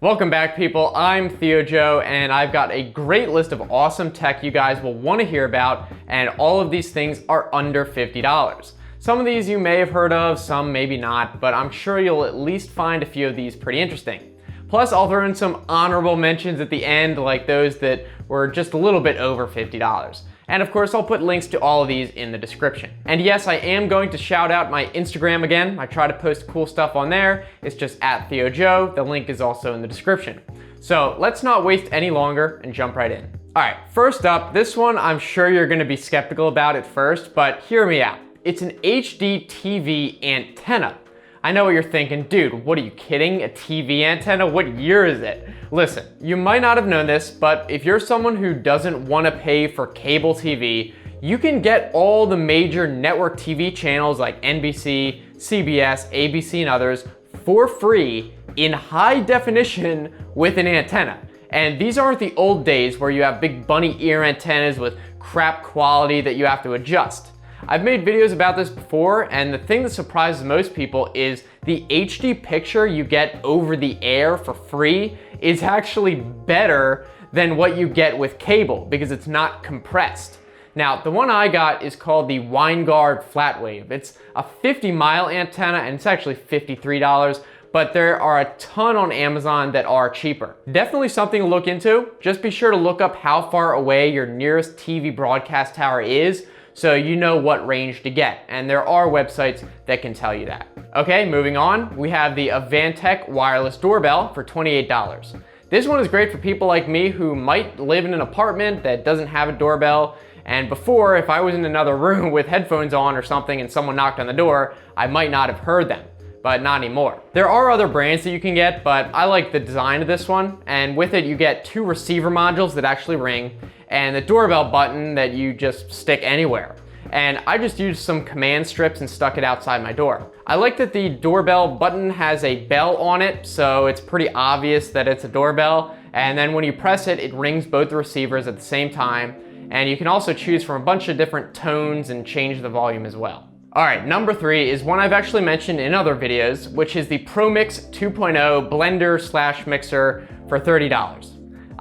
Welcome back, people. I'm Theo Joe, and I've got a great list of awesome tech you guys will want to hear about, and all of these things are under $50. Some of these you may have heard of, some maybe not, but I'm sure you'll at least find a few of these pretty interesting. Plus, I'll throw in some honorable mentions at the end, like those that were just a little bit over $50. And of course, I'll put links to all of these in the description. And yes, I am going to shout out my Instagram again. I try to post cool stuff on there. It's just @TheoJoe. The link is also in the description. So let's not waste any longer and jump right in. All right, first up, this one I'm sure you're gonna be skeptical about at first, but hear me out. It's an HD TV antenna. I know what you're thinking, dude, what are you kidding? A TV antenna? What year is it? Listen, you might not have known this, but if you're someone who doesn't want to pay for cable TV, you can get all the major network TV channels like NBC, CBS, ABC, and others for free in high definition with an antenna. And these aren't the old days where you have big bunny ear antennas with crap quality that you have to adjust. I've made videos about this before, and the thing that surprises most people is the HD picture you get over the air for free is actually better than what you get with cable because it's not compressed. Now, the one I got is called the Winegard Flatwave. It's a 50-mile antenna, and it's actually $53, but there are a ton on Amazon that are cheaper. Definitely something to look into. Just be sure to look up how far away your nearest TV broadcast tower is, so you know what range to get, and there are websites that can tell you that. Okay, moving on, we have the Avantek wireless doorbell for $28. This one is great for people like me who might live in an apartment that doesn't have a doorbell, and before, if I was in another room with headphones on or something and someone knocked on the door, I might not have heard them, but not anymore. There are other brands that you can get, but I like the design of this one, and with it you get 2 receiver modules that actually ring, and the doorbell button that you just stick anywhere. And I just used some command strips and stuck it outside my door. I like that the doorbell button has a bell on it, so it's pretty obvious that it's a doorbell. And then when you press it, it rings both the receivers at the same time. And you can also choose from a bunch of different tones and change the volume as well. All right, number 3 is one I've actually mentioned in other videos, which is the ProMix 2.0 blender/mixer for $30.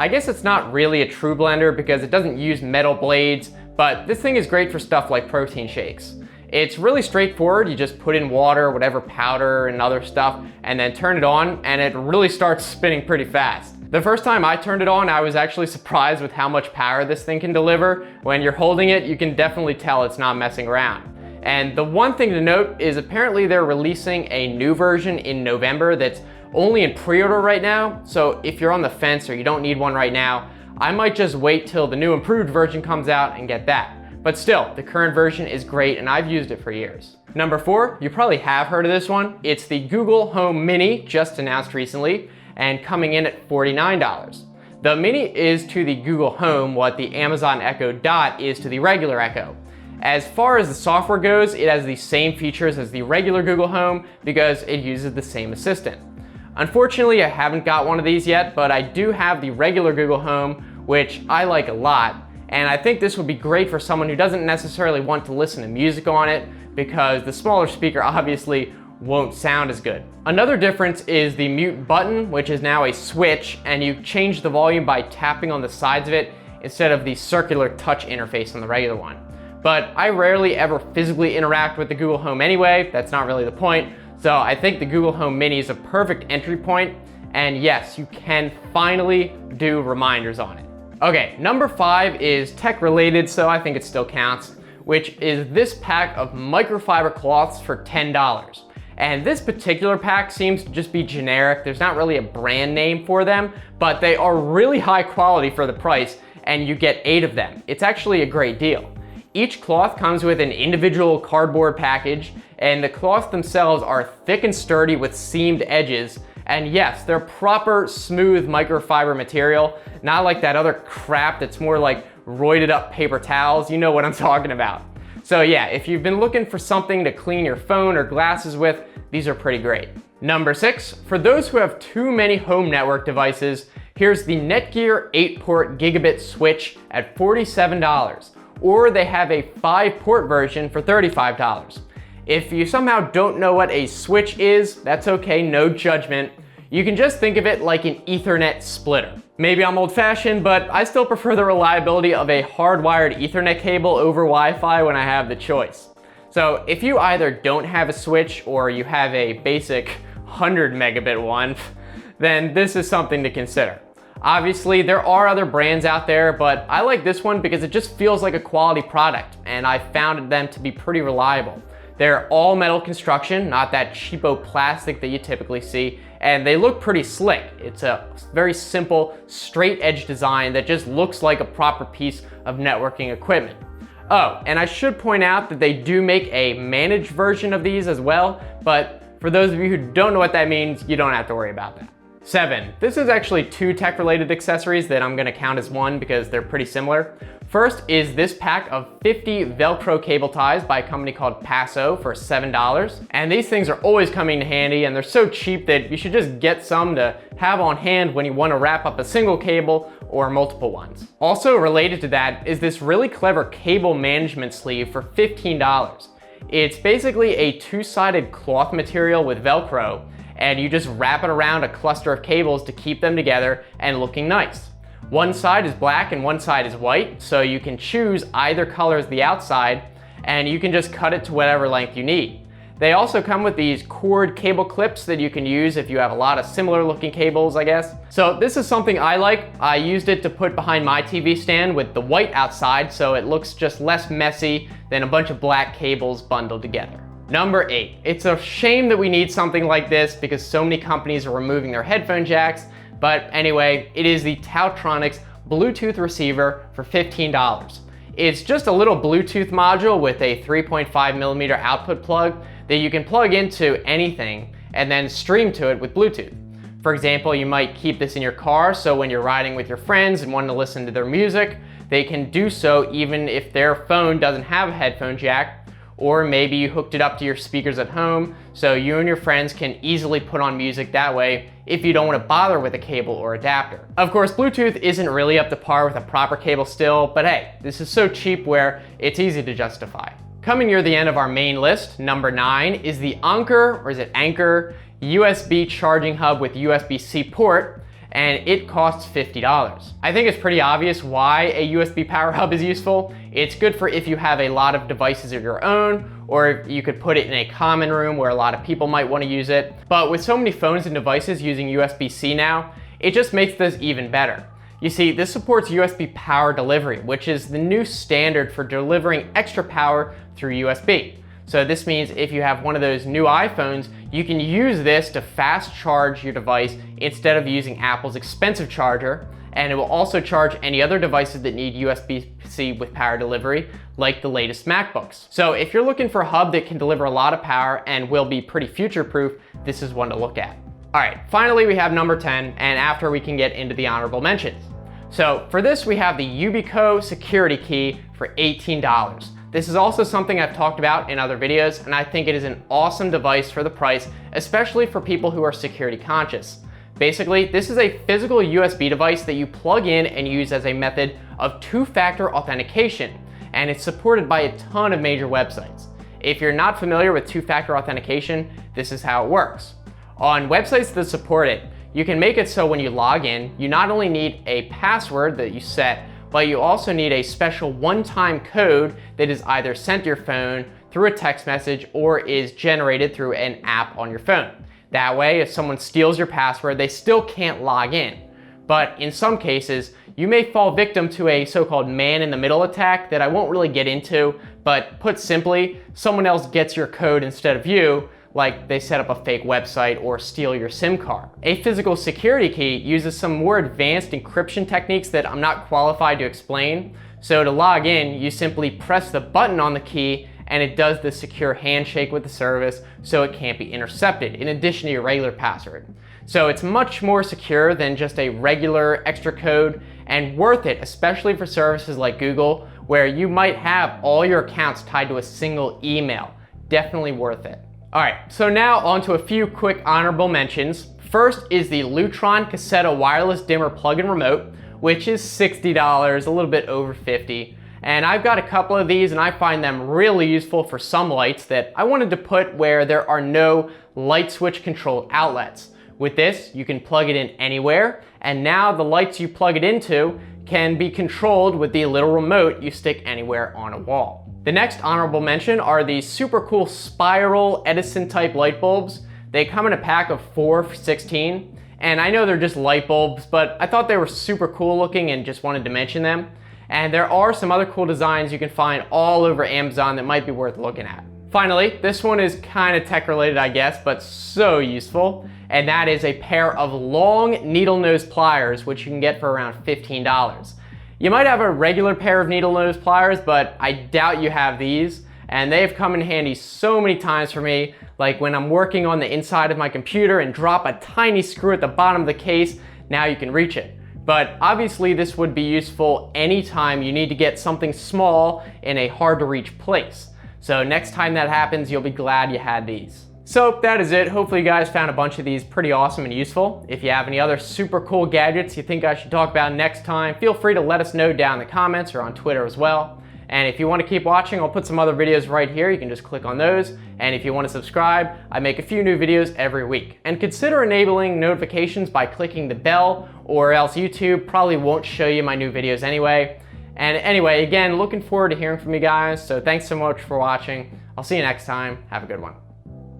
I guess it's not really a true blender because it doesn't use metal blades, but this thing is great for stuff like protein shakes. It's really straightforward. You just put in water, whatever powder and other stuff, and then turn it on, and it really starts spinning pretty fast. The first time I turned it on, I was actually surprised with how much power this thing can deliver. When you're holding it, you can definitely tell it's not messing around. And the one thing to note is apparently they're releasing a new version in November that's only in pre-order right now, so if you're on the fence or you don't need one right now, I might just wait till the new improved version comes out and get that. But still, the current version is great and I've used it for years. Number 4, you probably have heard of this one. It's the Google Home Mini, just announced recently, and coming in at $49. The Mini is to the Google Home what the Amazon Echo Dot is to the regular Echo. As far as the software goes, it has the same features as the regular Google Home because it uses the same assistant. Unfortunately, I haven't got one of these yet, but I do have the regular Google Home, which I like a lot, and I think this would be great for someone who doesn't necessarily want to listen to music on it because the smaller speaker obviously won't sound as good. Another difference is the mute button, which is now a switch, and you change the volume by tapping on the sides of it instead of the circular touch interface on the regular one. But I rarely ever physically interact with the Google Home anyway, that's not really the point. So I think the Google Home Mini is a perfect entry point, and yes, you can finally do reminders on it. Okay, number 5 is tech related, so I think it still counts, which is this pack of microfiber cloths for $10. And this particular pack seems to just be generic. There's not really a brand name for them, but they are really high quality for the price, and you get 8 of them. It's actually a great deal. Each cloth comes with an individual cardboard package, and the cloths themselves are thick and sturdy with seamed edges. And yes, they're proper smooth microfiber material, not like that other crap that's more like roided up paper towels. You know what I'm talking about. So yeah, if you've been looking for something to clean your phone or glasses with, these are pretty great. Number 6, for those who have too many home network devices, here's the Netgear 8-port Gigabit switch at $47. Or they have a 5-port version for $35. If you somehow don't know what a switch is, that's okay, no judgment. You can just think of it like an Ethernet splitter. Maybe I'm old-fashioned, but I still prefer the reliability of a hardwired Ethernet cable over Wi-Fi when I have the choice. So if you either don't have a switch or you have a basic 100 megabit one, then this is something to consider. Obviously, there are other brands out there, but I like this one because it just feels like a quality product, and I found them to be pretty reliable. They're all metal construction, not that cheapo plastic that you typically see, and they look pretty slick. It's a very simple, straight edge design that just looks like a proper piece of networking equipment. Oh, and I should point out that they do make a managed version of these as well, but for those of you who don't know what that means, you don't have to worry about that. 7. This is actually 2 tech-related accessories that I'm gonna count as one because they're pretty similar. First is this pack of 50 Velcro cable ties by a company called Pasow for $7. And these things are always coming in handy, and they're so cheap that you should just get some to have on hand when you wanna wrap up a single cable or multiple ones. Also related to that is this really clever cable management sleeve for $15. It's basically a 2-sided cloth material with Velcro, and you just wrap it around a cluster of cables to keep them together and looking nice. One side is black and one side is white, so you can choose either color as the outside, and you can just cut it to whatever length you need. They also come with these cord cable clips that you can use if you have a lot of similar looking cables, I guess. So this is something I like. I used it to put behind my TV stand with the white outside, so it looks just less messy than a bunch of black cables bundled together. Number 8, it's a shame that we need something like this because so many companies are removing their headphone jacks, but anyway, it is the TaoTronics Bluetooth receiver for $15. It's just a little Bluetooth module with a 3.5mm output plug that you can plug into anything and then stream to it with Bluetooth. For example, you might keep this in your car so when you're riding with your friends and want to listen to their music, they can do so even if their phone doesn't have a headphone jack. Or maybe you hooked it up to your speakers at home, so you and your friends can easily put on music that way if you don't want to bother with a cable or adapter. Of course, Bluetooth isn't really up to par with a proper cable still, but hey, this is so cheap where it's easy to justify. Coming near the end of our main list, number 9 is the Anker, or is it Anker, USB charging hub with USB-C port, and it costs $50. I think it's pretty obvious why a USB power hub is useful. It's good for if you have a lot of devices of your own, or you could put it in a common room where a lot of people might want to use it. But with so many phones and devices using USB-C now, it just makes this even better. You see, this supports USB power delivery, which is the new standard for delivering extra power through USB. So this means if you have one of those new iPhones, you can use this to fast charge your device instead of using Apple's expensive charger, and it will also charge any other devices that need USB-C with power delivery, like the latest MacBooks. So if you're looking for a hub that can deliver a lot of power and will be pretty future-proof, this is one to look at. All right, finally we have number 10, and after we can get into the honorable mentions. So for this, we have the Yubico security key for $18. This is also something I've talked about in other videos, and I think it is an awesome device for the price, especially for people who are security conscious. Basically, this is a physical USB device that you plug in and use as a method of 2-factor authentication, and it's supported by a ton of major websites. If you're not familiar with 2-factor authentication, this is how it works. On websites that support it, you can make it so when you log in, you not only need a password that you set, but you also need a special one-time code that is either sent to your phone through a text message or is generated through an app on your phone. That way, if someone steals your password, they still can't log in. But in some cases, you may fall victim to a so-called man-in-the-middle attack that I won't really get into, but put simply, someone else gets your code instead of you, like they set up a fake website or steal your SIM card. A physical security key uses some more advanced encryption techniques that I'm not qualified to explain. So to log in, you simply press the button on the key and it does the secure handshake with the service so it can't be intercepted in addition to your regular password. So it's much more secure than just a regular extra code and worth it, especially for services like Google, where you might have all your accounts tied to a single email. Definitely worth it. All right, so now on to a few quick honorable mentions. First is the Lutron Casetta wireless dimmer plug-in remote, which is $60, a little bit over $50. And I've got a couple of these and I find them really useful for some lights that I wanted to put where there are no light switch controlled outlets, With this, you can plug it in anywhere, and now the lights you plug it into can be controlled with the little remote you stick anywhere on a wall. The next honorable mention are these super cool spiral Edison type light bulbs. They come in a pack of 4 for $16, and I know they're just light bulbs, but I thought they were super cool looking and just wanted to mention them. And there are some other cool designs you can find all over Amazon that might be worth looking at. Finally, this one is kind of tech related, I guess, but so useful, and that is a pair of long needle nose pliers, which you can get for around $15. You might have a regular pair of needle nose pliers, but I doubt you have these, and they've come in handy so many times for me, like when I'm working on the inside of my computer and drop a tiny screw at the bottom of the case, now you can reach it. But obviously this would be useful anytime you need to get something small in a hard to reach place. So next time that happens, you'll be glad you had these. So that is it. Hopefully you guys found a bunch of these pretty awesome and useful. If you have any other super cool gadgets you think I should talk about next time, feel free to let us know down in the comments or on Twitter as well. And if you want to keep watching, I'll put some other videos right here. You can just click on those. And if you want to subscribe, I make a few new videos every week. And consider enabling notifications by clicking the bell, or else YouTube probably won't show you my new videos anyway. And anyway, again, looking forward to hearing from you guys. So thanks so much for watching. I'll see you next time. Have a good one.